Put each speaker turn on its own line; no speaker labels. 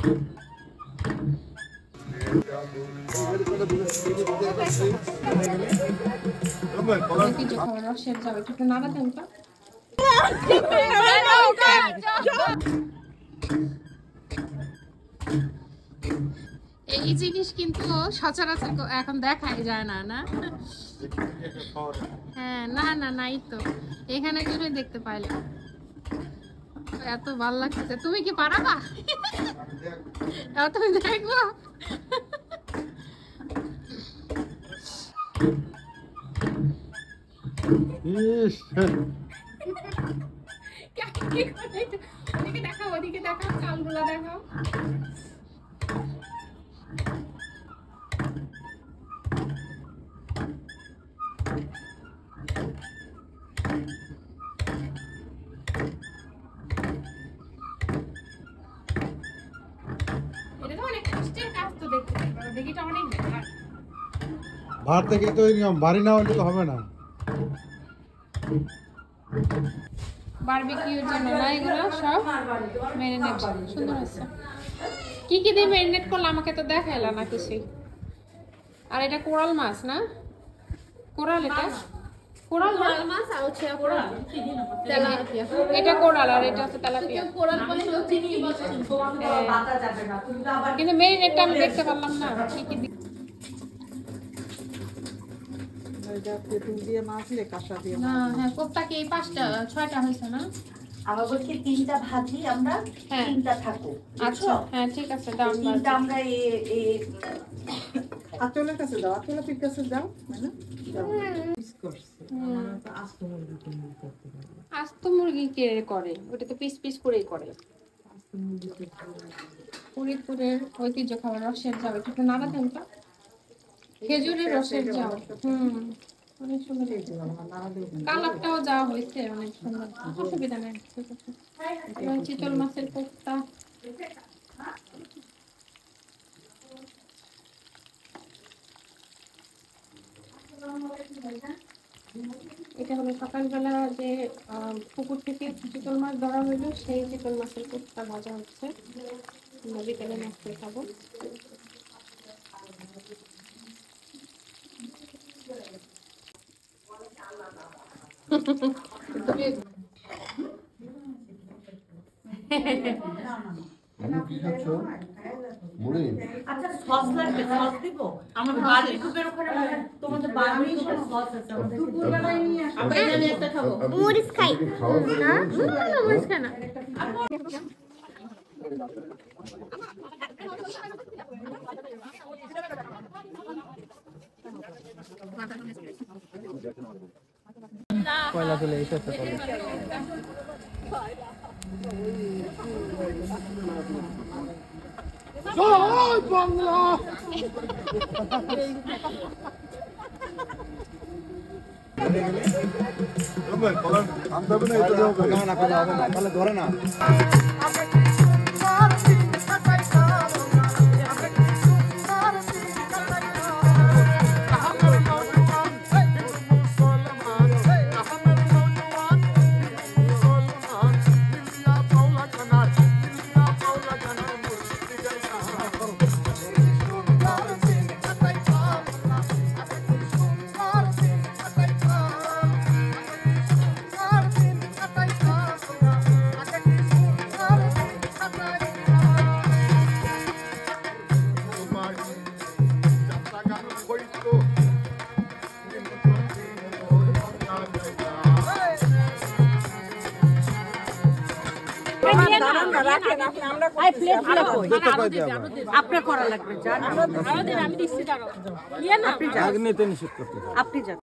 এই জিনিস কিন্তু সচরাচর এখন দেখাই যায় না। না হ্যাঁ, না না নাই তো, এখানে জন্যই দেখতে পাইলাম। এত ভালো লাগছে। তুমি কি পারাবা? তুমি দেখবো? ওদিকে দেখাও, ওদিকে দেখাও, চালগুলা দেখাও।
ভাত থেকে তো বাড়ি না হলে তো হবে না।
বারবিকিউর জন্য না এগুলো সব ম্যারিনেট। সুন্দর আছে। কি কি দিয়ে ম্যারিনেট করলে আমাকে তো দেখাইলা না কিছুই। আর এটা কোরাল মাছ না? কোরাল, এটা কোরাল মাছ আর হচ্ছে কোরাল তেলাপিয়া। এটা কোরাল আর এটা হচ্ছে তেলাপিয়া। কোরাল বলে চিনি বাতা যাবে না, কিন্তু ম্যারিনেটটা আমি দেখতে পারলাম না কি কি।
এটা তেঁতুল দিয়ে মাছ দিয়ে কাঁচা দিয়ে
না হ্যাঁ, কোপ্তা কি এই 5টা 6টা হইছে না?
আবার বলছি 3টা ভাজি আমরা, 3টা থাকো।
আচ্ছা হ্যাঁ ঠিক আছে, দাও।
3টা আমরা এই
আতলের কাছে দাও, আতলের কাছে দাও, মানে
আস্ত মুরগি কে করে? ওটা তো পিস পিস করেই করে। ফরিদপুরের ঐতিহ্য খাবার রসের জাউ। একটু নাড়া দেন তো। খেজুরের রসের জাউ। অনেক সুন্দর। কালারটাও যাওয়া হয়েছে অনেক সুন্দর, অসুবিধা নেই। ঠিক আছে, চিতল মাছের কোফতা। এটা হলো সকালবেলা যে পুকুর থেকে চিতল মাছ ধরা হইলো, সেই চিতল মাছের কোফতা ভাজা হচ্ছে। বিকেলে মাছ করে খাবো।
আচ্ছা সস লাগবে, সস দিব আমরা বারবিকিউর ওখানে। তোমাদের বারবিকিউর সস আছে আমাদের দুপুরবেলায় নিয়ে আসো। আমি একটা খাবো,
মরিচ খাই না? না মরিচ খাই না।
পয়লা চলে এসেছে চলে। জয় বাংলা। তাহলে ধরে না।
আপনার করা লাগবে। আপনি যান।